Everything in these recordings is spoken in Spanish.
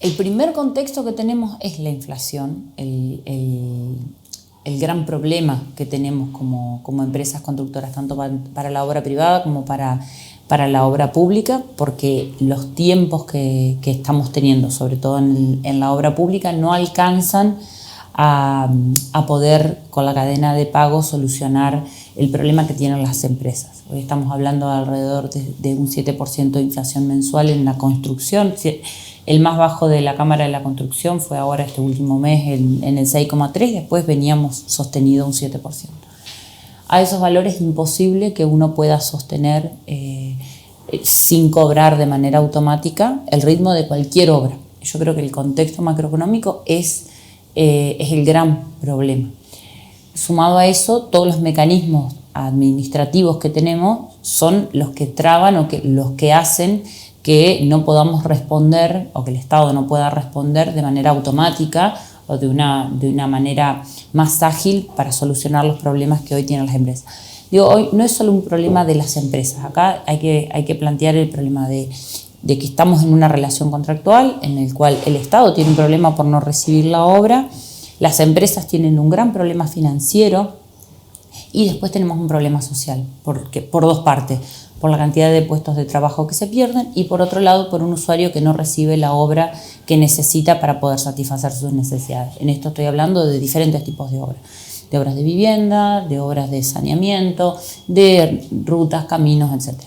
El primer contexto que tenemos es la inflación, el gran problema que tenemos como empresas constructoras, tanto para la obra privada como para la obra pública, porque los tiempos que estamos teniendo, sobre todo en la obra pública, no alcanzan a poder, con la cadena de pago, solucionar el problema que tienen las empresas. Hoy estamos hablando de alrededor de un 7% de inflación mensual en la construcción. El más bajo de la Cámara de la Construcción fue ahora este último mes en el 6,3%, después veníamos sostenido un 7%. A esos valores es imposible que uno pueda sostener sin cobrar de manera automática el ritmo de cualquier obra. Yo creo que el contexto macroeconómico es el gran problema. Sumado a eso, todos los mecanismos administrativos que tenemos son los que traban o los que hacen que no podamos responder o que el Estado no pueda responder de manera automática o de una manera más ágil para solucionar los problemas que hoy tienen las empresas. Digo, hoy no es solo un problema de las empresas. Acá hay que plantear el problema de que estamos en una relación contractual en el cual el Estado tiene un problema por no recibir la obra, las empresas tienen un gran problema financiero y después tenemos un problema social, por dos partes, por la cantidad de puestos de trabajo que se pierden y por otro lado por un usuario que no recibe la obra que necesita para poder satisfacer sus necesidades. En esto estoy hablando de diferentes tipos de obras de vivienda, de obras de saneamiento, de rutas, caminos, etc.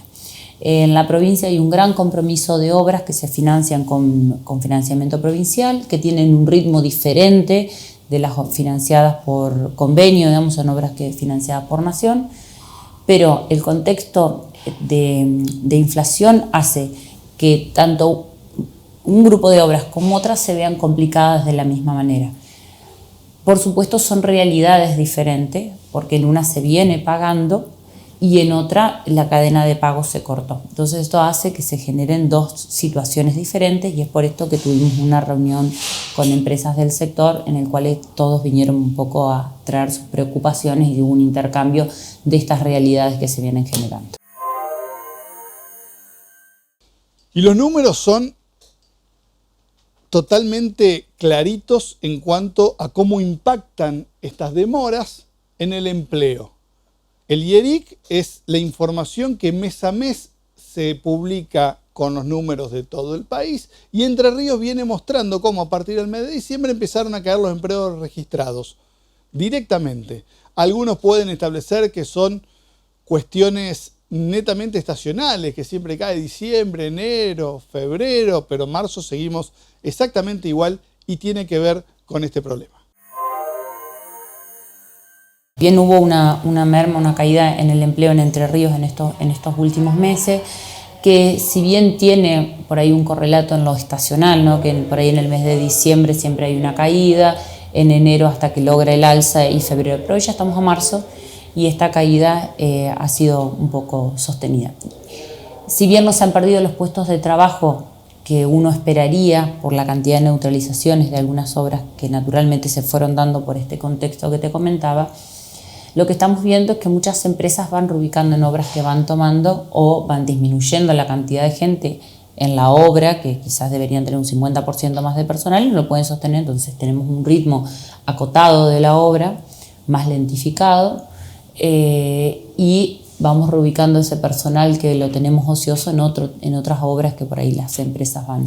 En la provincia hay un gran compromiso de obras que se financian con financiamiento provincial, que tienen un ritmo diferente de las financiadas por convenio, digamos, son obras financiadas por nación, pero el contexto de inflación hace que tanto un grupo de obras como otras se vean complicadas de la misma manera. Por supuesto son realidades diferentes, porque en una se viene pagando y en otra la cadena de pago se cortó. Entonces esto hace que se generen dos situaciones diferentes y es por esto que tuvimos una reunión con empresas del sector en el cual todos vinieron un poco a traer sus preocupaciones y hubo un intercambio de estas realidades que se vienen generando. Y los números son totalmente claritos en cuanto a cómo impactan estas demoras en el empleo. El IERIC es la información que mes a mes se publica con los números de todo el país y Entre Ríos viene mostrando cómo a partir del mes de diciembre empezaron a caer los empleos registrados directamente. Algunos pueden establecer que son cuestiones netamente estacionales, que siempre cae diciembre, enero, febrero, pero marzo seguimos exactamente igual y tiene que ver con este problema. Bien, hubo una merma, una caída en el empleo en Entre Ríos en estos últimos meses, que si bien tiene por ahí un correlato en lo estacional, ¿no? Que por ahí en el mes de diciembre siempre hay una caída, en enero hasta que logra el alza y febrero, pero hoy ya estamos a marzo y esta caída ha sido un poco sostenida. Si bien no se han perdido los puestos de trabajo que uno esperaría por la cantidad de neutralizaciones de algunas obras que naturalmente se fueron dando por este contexto que te comentaba, lo que estamos viendo es que muchas empresas van reubicando en obras que van tomando o van disminuyendo la cantidad de gente en la obra, que quizás deberían tener un 50% más de personal y no lo pueden sostener, entonces tenemos un ritmo acotado de la obra, más lentificado, y vamos reubicando ese personal que lo tenemos ocioso en otras obras que por ahí las empresas van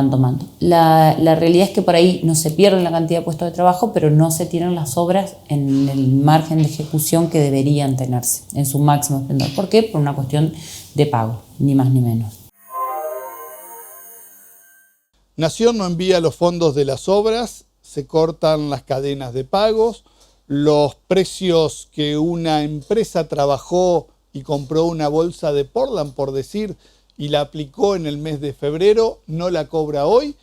tomando. La realidad es que por ahí no se pierde la cantidad de puestos de trabajo, pero no se tienen las obras en el margen de ejecución que deberían tenerse en su máximo esplendor. ¿Por qué? Por una cuestión de pago, ni más ni menos. Nación no envía los fondos de las obras, se cortan las cadenas de pagos, los precios que una empresa trabajó y compró una bolsa de Portland, por decir, y la aplicó en el mes de febrero, no la cobra hoy.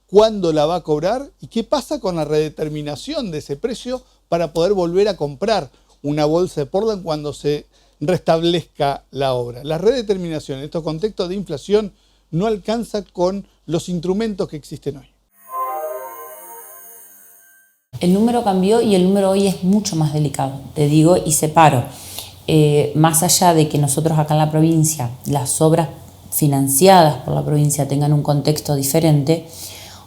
¿Cuándo la va a cobrar? ¿Y qué pasa con la redeterminación de ese precio para poder volver a comprar una bolsa de Portland cuando se restablezca la obra? La redeterminación en estos contextos de inflación no alcanza con los instrumentos que existen hoy. El número cambió y el número hoy es mucho más delicado, te digo y separo. Más allá de que nosotros acá en la provincia, las obras financiadas por la provincia tengan un contexto diferente,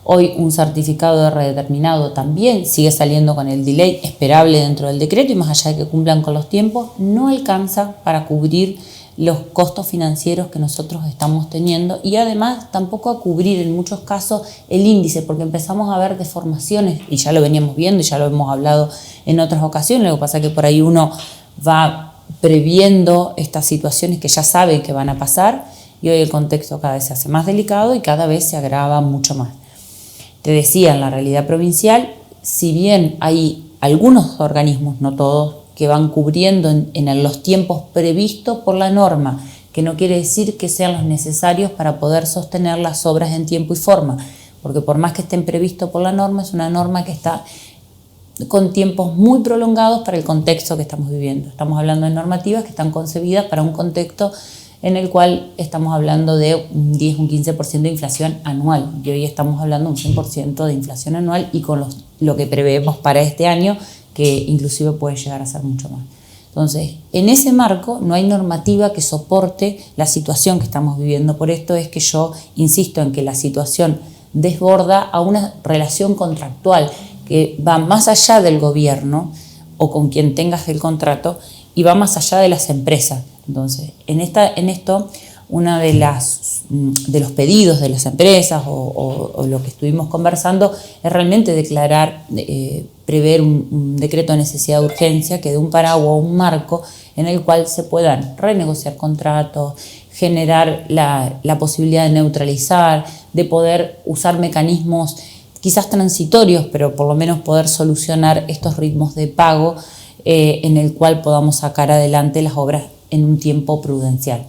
Hoy un certificado de redeterminado también sigue saliendo con el delay esperable dentro del decreto y más allá de que cumplan con los tiempos, no alcanza para cubrir los costos financieros que nosotros estamos teniendo y además tampoco a cubrir en muchos casos el índice, porque empezamos a ver deformaciones y ya lo veníamos viendo y ya lo hemos hablado en otras ocasiones. Lo que pasa es que por ahí uno va previendo estas situaciones que ya sabe que van a pasar y hoy el contexto cada vez se hace más delicado y cada vez se agrava mucho más. Te decía, en la realidad provincial, si bien hay algunos organismos, no todos, que van cubriendo en los tiempos previstos por la norma, que no quiere decir que sean los necesarios para poder sostener las obras en tiempo y forma, porque por más que estén previstos por la norma, es una norma que está con tiempos muy prolongados para el contexto que estamos viviendo. Estamos hablando de normativas que están concebidas para un contexto en el cual estamos hablando de un 10, un 15% de inflación anual. Y hoy estamos hablando de un 100% de inflación anual y con lo que preveemos para este año, que inclusive puede llegar a ser mucho más. Entonces, en ese marco no hay normativa que soporte la situación que estamos viviendo. Por esto es que yo insisto en que la situación desborda a una relación contractual que va más allá del gobierno o con quien tengas el contrato y va más allá de las empresas. Entonces, en esto, uno de los pedidos de las empresas o lo que estuvimos conversando es realmente declarar, prever un decreto de necesidad de urgencia que dé un paraguas o un marco en el cual se puedan renegociar contratos, generar la posibilidad de neutralizar, de poder usar mecanismos quizás transitorios, pero por lo menos poder solucionar estos ritmos de pago en el cual podamos sacar adelante las obras en un tiempo prudencial.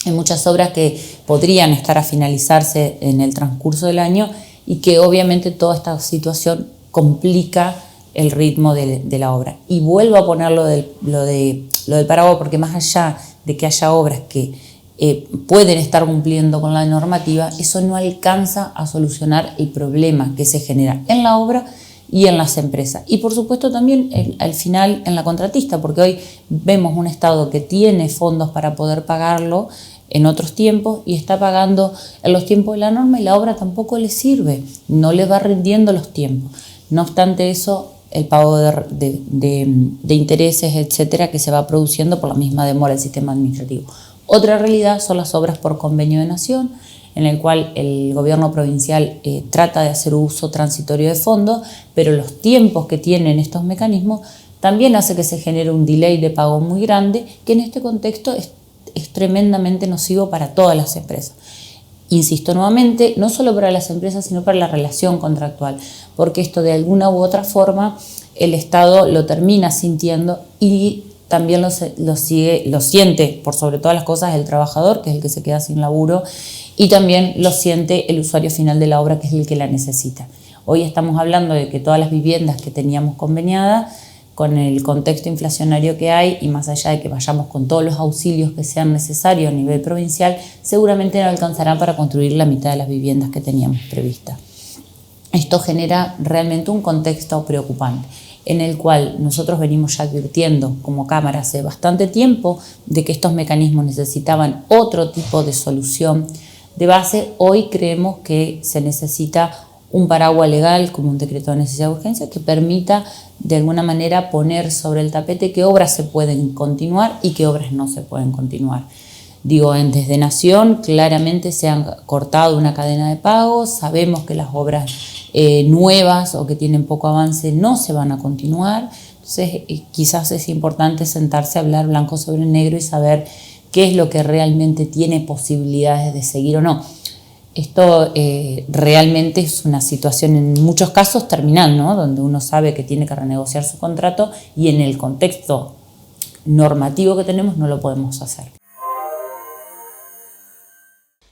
Hay muchas obras que podrían estar a finalizarse en el transcurso del año y que obviamente toda esta situación complica el ritmo de la obra. Y vuelvo a poner lo del paraguas porque más allá de que haya obras que pueden estar cumpliendo con la normativa, eso no alcanza a solucionar el problema que se genera en la obra y en las empresas. Y por supuesto también al final en la contratista, porque hoy vemos un Estado que tiene fondos para poder pagarlo en otros tiempos y está pagando en los tiempos de la norma y la obra tampoco le sirve, no le va rindiendo los tiempos. No obstante eso, el pago de intereses, etcétera, que se va produciendo por la misma demora del sistema administrativo. Otra realidad son las obras por convenio de nación, en el cual el gobierno provincial trata de hacer uso transitorio de fondos, pero los tiempos que tienen estos mecanismos también hace que se genere un delay de pago muy grande, que en este contexto es tremendamente nocivo para todas las empresas. Insisto nuevamente, no solo para las empresas, sino para la relación contractual, porque esto de alguna u otra forma el Estado lo termina sintiendo y también lo siente, por sobre todas las cosas, el trabajador, que es el que se queda sin laburo, y también lo siente el usuario final de la obra, que es el que la necesita. Hoy estamos hablando de que todas las viviendas que teníamos conveniadas, con el contexto inflacionario que hay y más allá de que vayamos con todos los auxilios que sean necesarios a nivel provincial, seguramente no alcanzarán para construir la mitad de las viviendas que teníamos previstas. Esto genera realmente un contexto preocupante, en el cual nosotros venimos ya advirtiendo como Cámara hace bastante tiempo de que estos mecanismos necesitaban otro tipo de solución de base. Hoy creemos que se necesita un paraguas legal como un decreto de necesidad de urgencia que permita de alguna manera poner sobre el tapete qué obras se pueden continuar y qué obras no se pueden continuar. Digo, desde Nación claramente se han cortado una cadena de pagos, sabemos que las obras nuevas o que tienen poco avance no se van a continuar, entonces quizás es importante sentarse a hablar blanco sobre negro y saber qué es lo que realmente tiene posibilidades de seguir o no. Esto realmente es una situación en muchos casos terminal, ¿no? Donde uno sabe que tiene que renegociar su contrato y en el contexto normativo que tenemos no lo podemos hacer.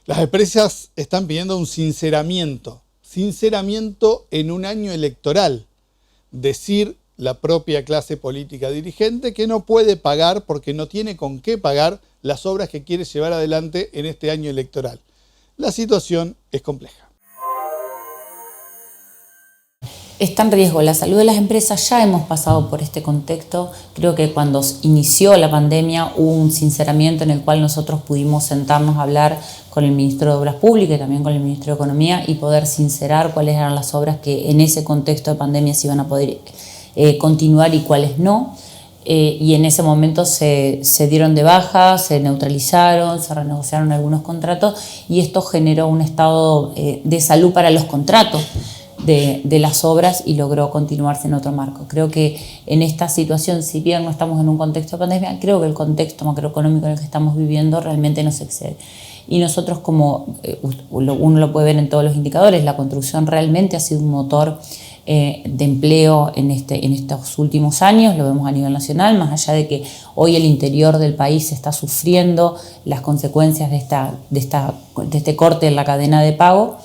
Las empresas están pidiendo un sinceramiento en un año electoral. Decir la propia clase política dirigente que no puede pagar porque no tiene con qué pagar las obras que quiere llevar adelante en este año electoral. La situación es compleja. Está en riesgo la salud de las empresas. Ya hemos pasado por este contexto. Creo que cuando inició la pandemia hubo un sinceramiento en el cual nosotros pudimos sentarnos a hablar con el Ministro de Obras Públicas y también con el Ministro de Economía y poder sincerar cuáles eran las obras que en ese contexto de pandemia se iban a poder continuar y cuáles no. Y en ese momento se dieron de baja, se neutralizaron, se renegociaron algunos contratos y esto generó un estado de salud para los contratos de las obras y logró continuarse en otro marco. Creo que en esta situación, si bien no estamos en un contexto de pandemia, creo que el contexto macroeconómico en el que estamos viviendo realmente nos excede. Y nosotros, como uno lo puede ver en todos los indicadores, la construcción realmente ha sido un motor de empleo en estos últimos años, lo vemos a nivel nacional, más allá de que hoy el interior del país está sufriendo las consecuencias de este corte en la cadena de pago.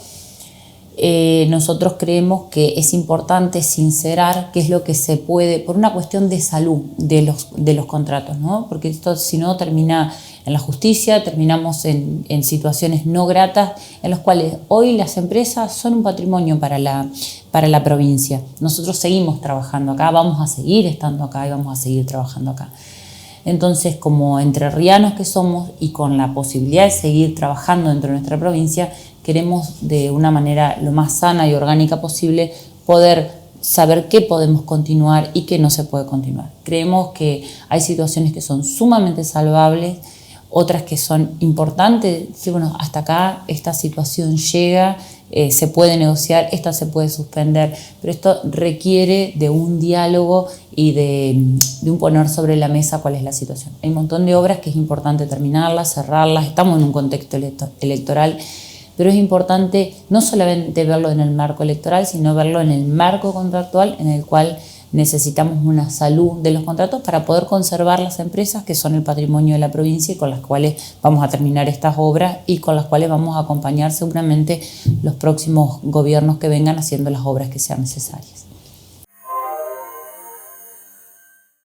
Nosotros creemos que es importante sincerar qué es lo que se puede, por una cuestión de salud de los contratos, ¿no? Porque esto si no termina en la justicia, terminamos en situaciones no gratas en las cuales hoy las empresas son un patrimonio para la provincia. Nosotros seguimos trabajando acá, vamos a seguir estando acá y vamos a seguir trabajando acá. Entonces, como entrerrianos que somos y con la posibilidad de seguir trabajando dentro de nuestra provincia, queremos de una manera lo más sana y orgánica posible poder saber qué podemos continuar y qué no se puede continuar. Creemos que hay situaciones que son sumamente salvables, otras que son importantes. Sí, bueno, hasta acá esta situación llega, se puede negociar, esta se puede suspender, pero esto requiere de un diálogo y de un poner sobre la mesa cuál es la situación. Hay un montón de obras que es importante terminarlas, cerrarlas, estamos en un contexto electoral, pero es importante no solamente verlo en el marco electoral, sino verlo en el marco contractual en el cual necesitamos una salud de los contratos para poder conservar las empresas que son el patrimonio de la provincia y con las cuales vamos a terminar estas obras y con las cuales vamos a acompañar seguramente los próximos gobiernos que vengan haciendo las obras que sean necesarias.